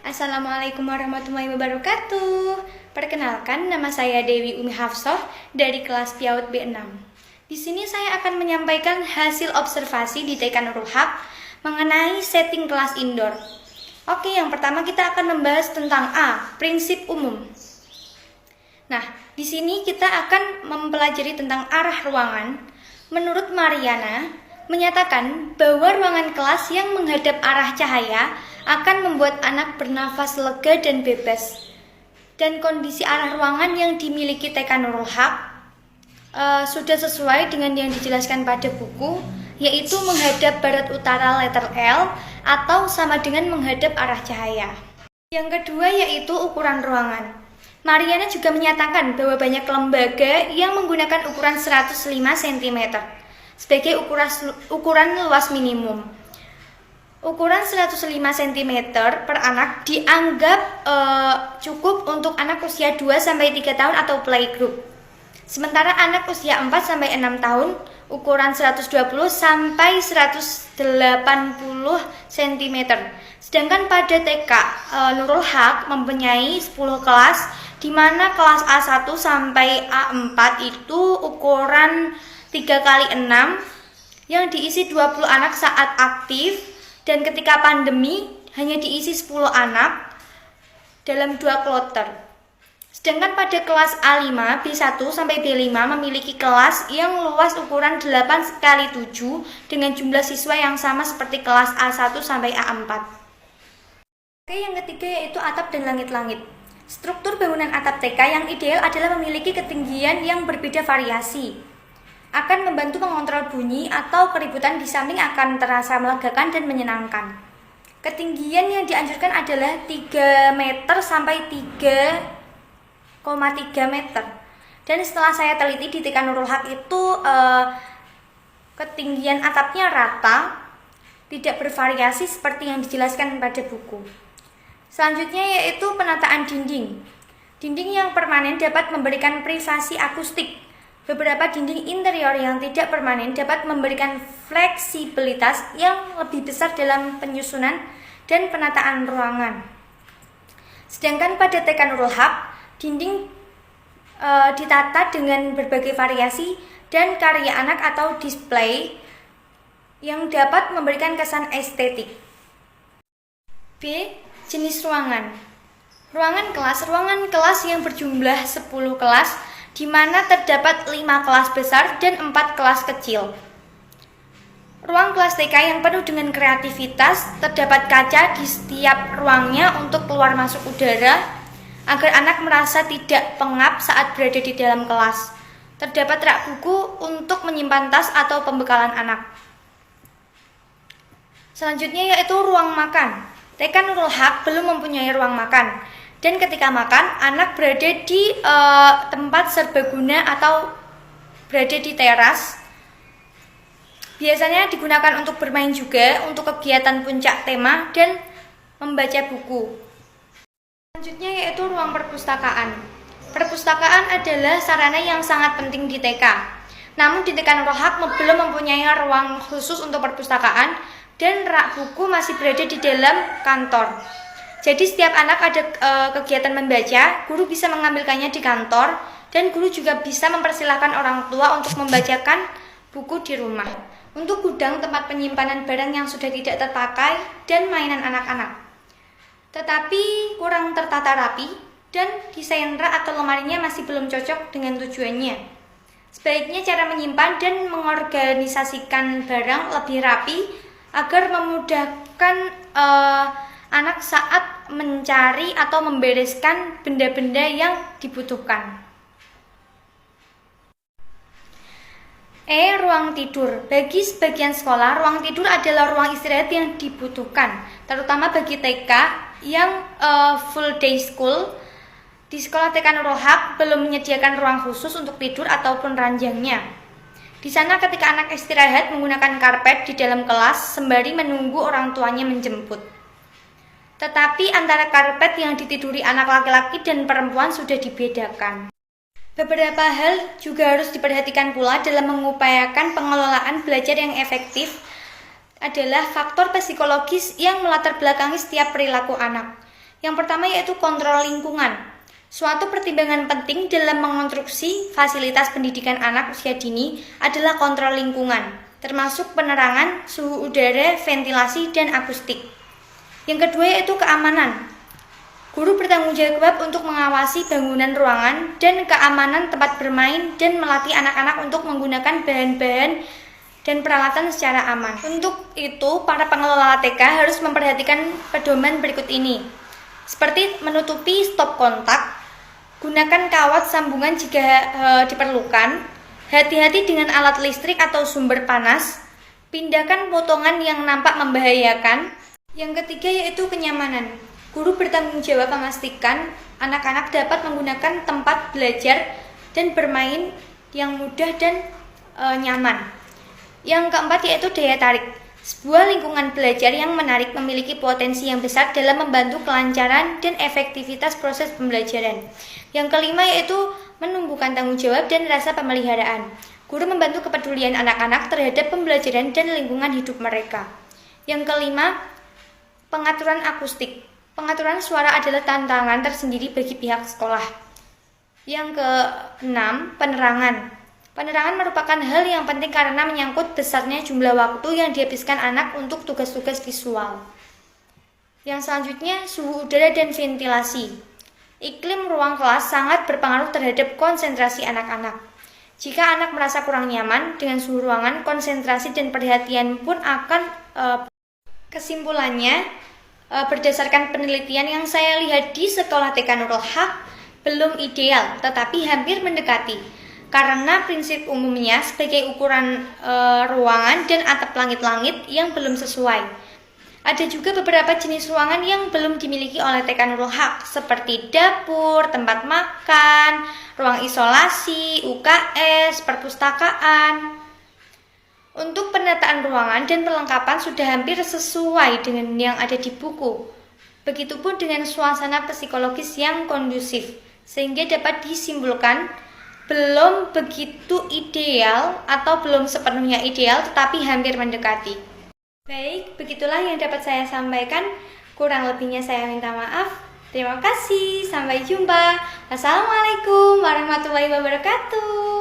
Assalamualaikum warahmatullahi wabarakatuh. Perkenalkan, nama saya Dewi Umi Hafsah dari kelas PAUD B6. Di sini saya akan menyampaikan hasil observasi di TK Nurul Haq mengenai setting kelas indoor. Oke, yang pertama kita akan membahas tentang prinsip umum. Nah, di sini kita akan mempelajari tentang arah ruangan. Menurut Mariana, menyatakan bahwa ruangan kelas yang menghadap arah cahaya akan membuat anak bernafas lega dan bebas. Dan kondisi arah ruangan yang dimiliki TK Nurul Haq sudah sesuai dengan yang dijelaskan pada buku, yaitu menghadap barat utara letter L atau sama dengan menghadap arah cahaya. Yang kedua yaitu ukuran ruangan. Mariana juga menyatakan bahwa banyak lembaga yang menggunakan ukuran 105 cm sebagai ukuran luas minimum. Ukuran 105 cm per anak dianggap cukup untuk anak usia 2-3 tahun atau playgroup. Sementara anak usia 4-6 tahun ukuran 120-180 cm. Sedangkan pada TK Nurul Haq mempunyai 10 kelas, di mana kelas A1 sampai A4 itu ukuran 3x6 yang diisi 20 anak saat aktif, dan ketika pandemi hanya diisi 10 anak dalam 2 kloter. Sedangkan pada kelas A5, B1 sampai B5 memiliki kelas yang luas ukuran 8x7 dengan jumlah siswa yang sama seperti kelas A1 sampai A4. Oke, yang ketiga yaitu atap dan langit-langit. Struktur bangunan atap TK yang ideal adalah memiliki ketinggian yang berbeda variasi. Akan membantu mengontrol bunyi atau keributan di samping akan terasa melegakan dan menyenangkan. Ketinggian yang dianjurkan adalah 3 meter sampai 3,3 meter. Dan setelah saya teliti di TK Nurul Haq itu ketinggian atapnya rata, tidak bervariasi seperti yang dijelaskan pada buku. Selanjutnya yaitu penataan dinding. Dinding yang permanen dapat memberikan privasi akustik. Beberapa dinding interior yang tidak permanen dapat memberikan fleksibilitas yang lebih besar dalam penyusunan dan penataan ruangan. Sedangkan pada TK Nurul Haq, dinding ditata dengan berbagai variasi dan karya anak atau display yang dapat memberikan kesan estetik. B. Jenis ruangan. Ruangan kelas yang berjumlah 10 kelas, di mana terdapat 5 kelas besar dan 4 kelas kecil. Ruang kelas TK yang penuh dengan kreativitas, terdapat kaca di setiap ruangnya untuk keluar masuk udara, agar anak merasa tidak pengap saat berada di dalam kelas. Terdapat rak buku untuk menyimpan tas atau pembekalan anak. Selanjutnya yaitu ruang makan. TK Nurul Haq belum mempunyai ruang makan. Dan ketika makan, anak berada di tempat serbaguna atau berada di teras. Biasanya digunakan untuk bermain juga, untuk kegiatan puncak tema, dan membaca buku. Selanjutnya yaitu ruang perpustakaan. Perpustakaan adalah sarana yang sangat penting di TK. Namun di TK Nurul Haq belum mempunyai ruang khusus untuk perpustakaan, dan rak buku masih berada di dalam kantor. Jadi setiap anak ada kegiatan membaca, guru bisa mengambilkannya di kantor, dan guru juga bisa mempersilahkan orang tua untuk membacakan buku di rumah. Untuk gudang tempat penyimpanan barang yang sudah tidak terpakai dan mainan anak-anak, tetapi kurang tertata rapi, dan desain rak atau lemarinya masih belum cocok dengan tujuannya. Sebaiknya cara menyimpan dan mengorganisasikan barang lebih rapi agar memudahkan anak saat mencari atau membereskan benda-benda yang dibutuhkan. Ruang tidur. Bagi sebagian sekolah, ruang tidur adalah ruang istirahat yang dibutuhkan, terutama bagi TK yang full day school. Di sekolah TK Nurul Haq belum menyediakan ruang khusus untuk tidur ataupun ranjangnya. Di sana ketika anak istirahat menggunakan karpet di dalam kelas sembari menunggu orang tuanya menjemput. Tetapi antara karpet yang ditiduri anak laki-laki dan perempuan sudah dibedakan. Beberapa hal juga harus diperhatikan pula dalam mengupayakan pengelolaan belajar yang efektif adalah faktor psikologis yang melatar belakangi setiap perilaku anak. Yang pertama yaitu kontrol lingkungan. Suatu pertimbangan penting dalam mengonstruksi fasilitas pendidikan anak usia dini adalah kontrol lingkungan, termasuk penerangan, suhu udara, ventilasi, dan akustik. Yang kedua yaitu keamanan. Guru bertanggung jawab untuk mengawasi bangunan ruangan dan keamanan tempat bermain dan melatih anak-anak untuk menggunakan bahan-bahan dan peralatan secara aman. Untuk itu, para pengelola TK harus memperhatikan pedoman berikut ini. Seperti menutupi stop kontak, gunakan kawat sambungan jika diperlukan, hati-hati dengan alat listrik atau sumber panas, pindahkan potongan yang nampak membahayakan. Yang ketiga yaitu kenyamanan. Guru bertanggung jawab memastikan anak-anak dapat menggunakan tempat belajar dan bermain yang mudah dan nyaman. Yang keempat yaitu daya tarik. Sebuah lingkungan belajar yang menarik memiliki potensi yang besar dalam membantu kelancaran dan efektivitas proses pembelajaran. Yang kelima yaitu menumbuhkan tanggung jawab dan rasa pemeliharaan. Guru membantu kepedulian anak-anak terhadap pembelajaran dan lingkungan hidup mereka. Yang kelima, pengaturan akustik. Pengaturan suara adalah tantangan tersendiri bagi pihak sekolah. Yang keenam, penerangan. Penerangan merupakan hal yang penting karena menyangkut besarnya jumlah waktu yang dihabiskan anak untuk tugas-tugas visual. Yang selanjutnya, suhu udara dan ventilasi. Iklim ruang kelas sangat berpengaruh terhadap konsentrasi anak-anak. Jika anak merasa kurang nyaman dengan suhu ruangan, konsentrasi dan perhatian pun akan kesimpulannya, berdasarkan penelitian yang saya lihat di sekolah TK Nurul Haq, belum ideal, tetapi hampir mendekati. Karena prinsip umumnya sebagai ukuran ruangan dan atap langit-langit yang belum sesuai. Ada juga beberapa jenis ruangan yang belum dimiliki oleh TK Nurul Haq, seperti dapur, tempat makan, ruang isolasi, UKS, perpustakaan. Untuk penataan ruangan dan perlengkapan sudah hampir sesuai dengan yang ada di buku. Begitupun dengan suasana psikologis yang kondusif, sehingga dapat disimpulkan belum begitu ideal atau belum sepenuhnya ideal, tetapi hampir mendekati. Baik, begitulah yang dapat saya sampaikan. Kurang lebihnya saya minta maaf. Terima kasih, sampai jumpa. Wassalamualaikum warahmatullahi wabarakatuh.